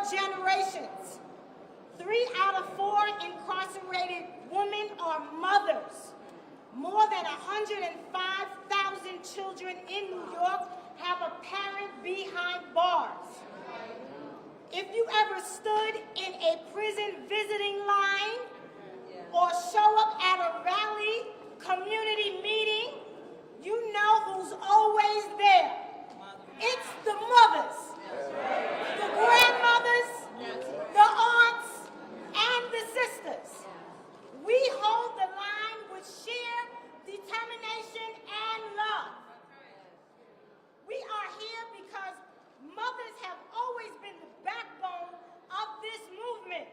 generations. 3 out of 4 incarcerated women are mothers. More than 105,000 children in New York have a parent behind bars. If you ever stood in a prison visiting line or show up at a rally, community meeting, you know who's always there. It's the mothers, the grandmothers, the aunts, and the sisters. We hold the line with sheer determination and love. We are here because mothers have always been the backbone of this movement,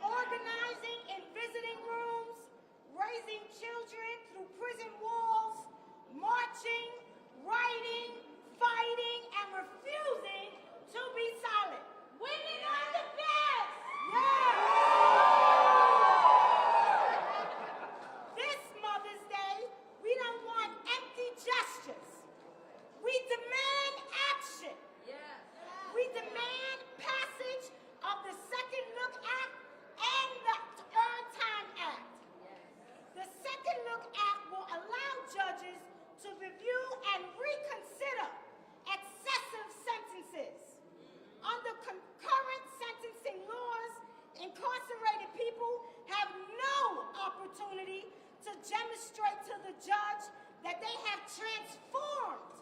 organizing in visiting rooms, raising children through prison walls, marching, writing, fighting, and refusing to be silent. Women are the best! Yeah! This Mother's Day, we don't want empty gestures. We demand action. We demand passage of the Second Look Act and the Earn Time Act. The Second Look Act will allow judges to review and reconsider excessive sentences. Under concurrent sentencing laws, incarcerated people have no opportunity to demonstrate to the judge that they have transformed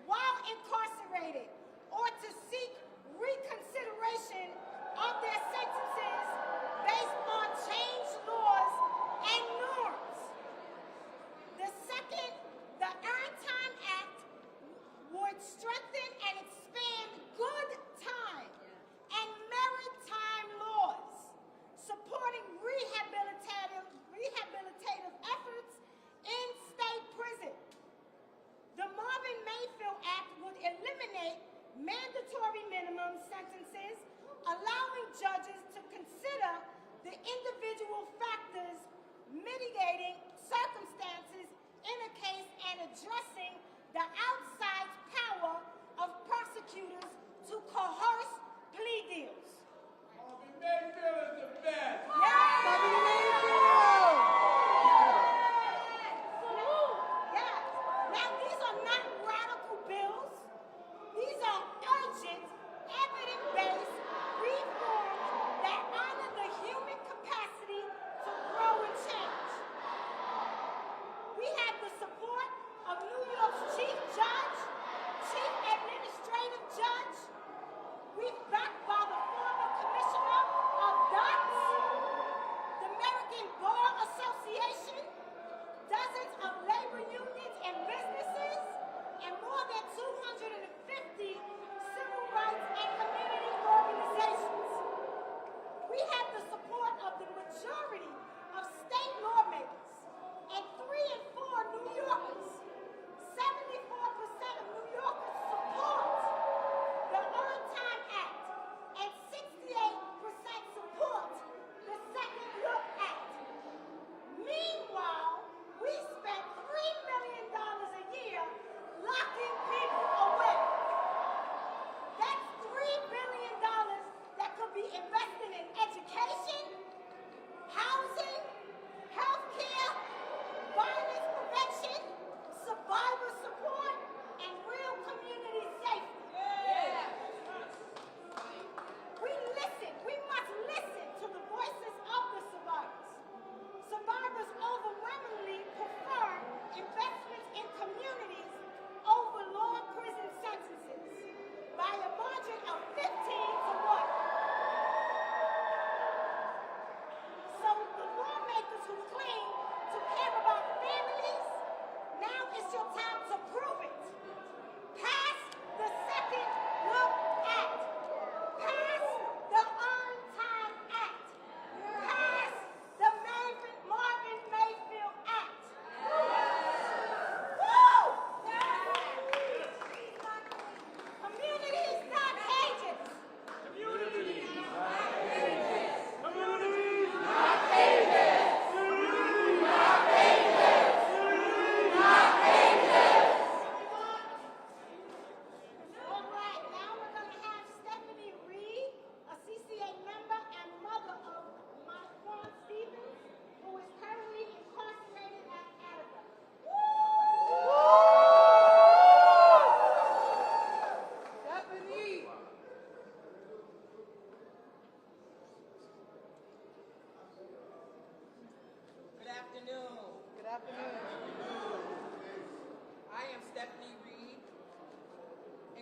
while incarcerated, or to seek reconsideration of their sentences based on changed laws and norms. The Earn Time Act would strengthen and expand good time and merit time laws, supporting rehabilitative efforts in state prison. The Marvin Mayfield Act would eliminate mandatory minimum sentences, allowing judges to consider the individual factors mitigating circumstances in a case and addressing the outside power of prosecutors to coerce plea deals. Marvin Mayfield is the best! Marvin Mayfield! Yes. Now, these are not radical bills. These are urgent, evidence-based reforms that honor the human capacity to grow and change. We have the support of New York's chief judge, chief administrative judge. We're backed by the former commissioner of DOTS, the American Bar Association, dozens of labor unions and businesses,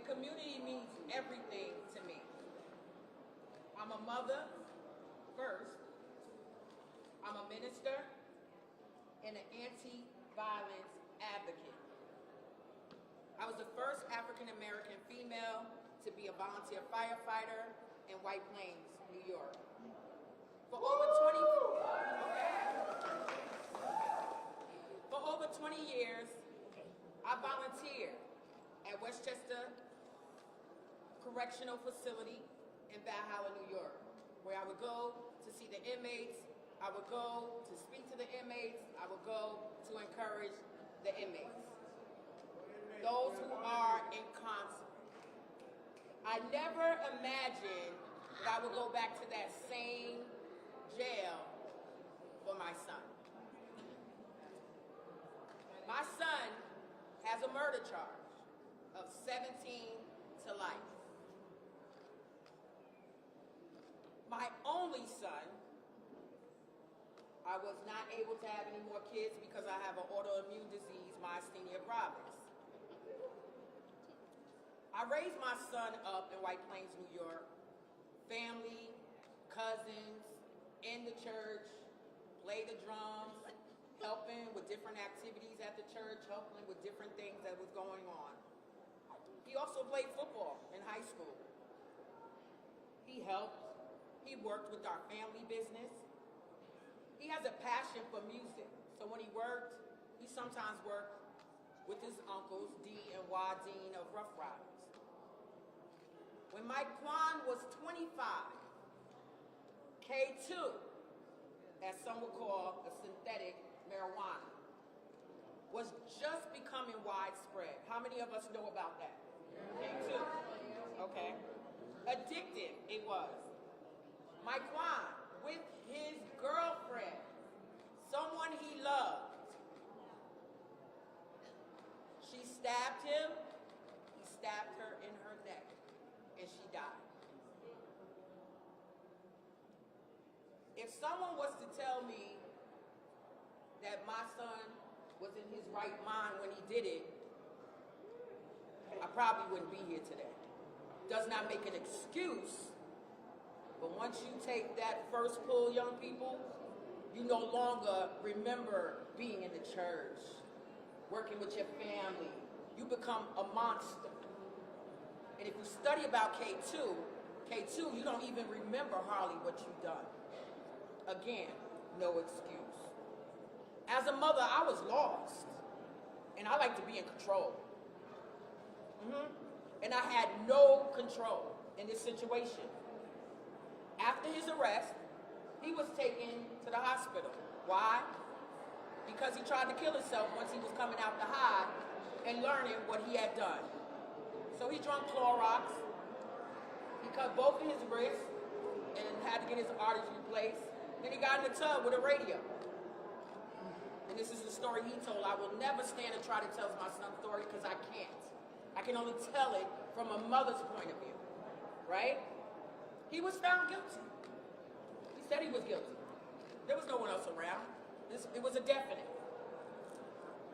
community means everything to me. I'm a mother first. I'm a minister and an anti-violence advocate. I was the first African-American female to be a volunteer firefighter in White Plains, New York. For over 20 years, I volunteered at Westchester Correctional Facility in Valhalla, New York, where I would go to see the inmates, I would go to speak to the inmates, I would go to encourage the inmates, those who are incarcerated. I never imagined that I would go back to that same jail for my son. My son has a murder charge of 17 to life. My only son, I was not able to have any more kids because I have an autoimmune disease, myasthenia gravis. I raised my son up in White Plains, New York. Family, cousins, in the church, play the drums, helping with different activities at the church, helping with different things that was going on. He also played football in high school. He helped. He worked with our family business. He has a passion for music. So when he worked, he sometimes worked with his uncles, D and Y Dean of Rough Riders. When Mike Kwan was 25, K2, as some would call a synthetic marijuana, was just becoming widespread. How many of us know about that? K2. Okay. Addictive it was. Mike Kwan, with his girlfriend, someone he loved, she stabbed him, he stabbed her in her neck, and she died. If someone was to tell me that my son was in his right mind when he did it, I probably wouldn't be here today. Does not make an excuse, but once you take that first pull, young people, you no longer remember being in the church, working with your family. You become a monster. And if you study about K2, you don't even remember hardly what you've done. Again, no excuse. As a mother, I was lost, and I like to be in control. And I had no control in this situation. After his arrest, he was taken to the hospital. Why? Because he tried to kill himself once he was coming out the high and learning what he had done. So he drank Clorox, he cut both of his wrists and had to get his arteries replaced. Then he got in the tub with a radio. And this is the story he told. I will never stand and try to tell my son's story because I can't. I can only tell it from a mother's point of view, right? He was found guilty. He said he was guilty. There was no one else around. It was a definite.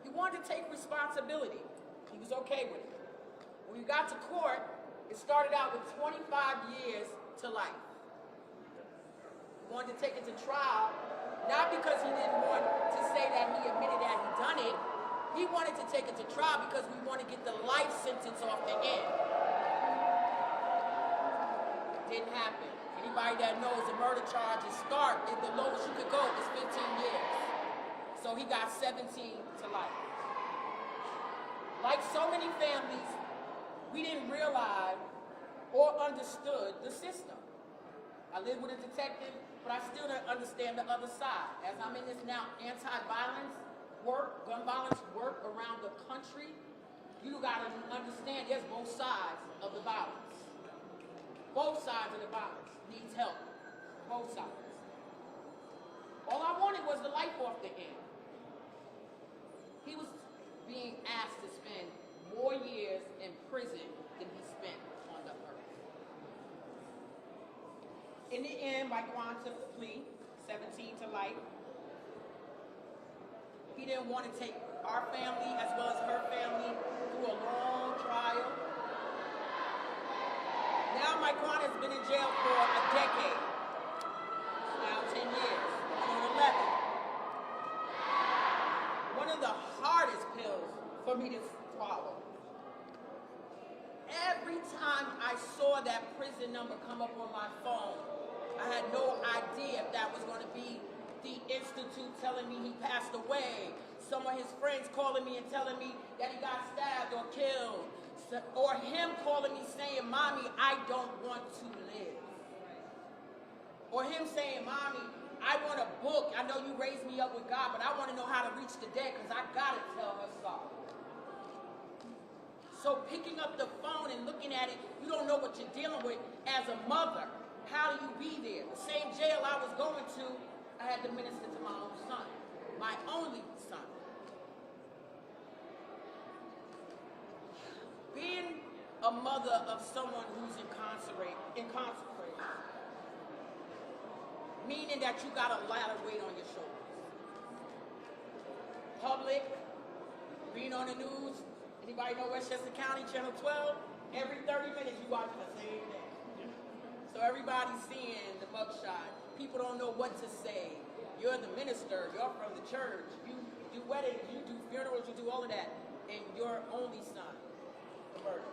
He wanted to take responsibility. He was okay with it. When we got to court, it started out with 25 years to life. He wanted to take it to trial, not because he didn't want to say that he admitted that he done it. He wanted to take it to trial because we want to get the life sentence off the end. Didn't happen. Anybody that knows the murder charges start, the lowest you could go is 15 years. So he got 17 to life. Like so many families, we didn't realize or understood the system. I lived with a detective, but I still don't understand the other side. As I'm in this now anti-violence work, gun violence work around the country, you gotta understand there's both sides of the violence. Both sides of the violence needs help. Both sides. All I wanted was the life off the end. He was being asked to spend more years in prison than he spent on the earth. In the end, Mike Kwan took the plea, 17 to life. He didn't want to take our family as well as her family through a long trial. Mike Kwan has been in jail for a decade. Now 10 years. I'm on 11. One of the hardest pills for me to swallow. Every time I saw that prison number come up on my phone, I had no idea if that was going to be the institute telling me he passed away, some of his friends calling me and telling me that he got stabbed or killed, or him calling me saying, "Mommy, I don't want to live." Or him saying, "Mommy, I want a book. I know you raised me up with God, but I want to know how to reach the dead because I got to tell her sorry." So picking up the phone and looking at it, you don't know what you're dealing with as a mother. How do you be there? The same jail I was going to, I had to minister to my own son, my only son. Being a mother of someone who's incarcerated, meaning that you got a lot of weight on your shoulders. Public, being on the news. Anybody know Westchester County, Channel 12? Every 30 minutes you watch the same thing. So everybody's seeing the mugshot. People don't know what to say. You're the minister, you're from the church, you do weddings, you do funerals, you do all of that. And your only son, murdered.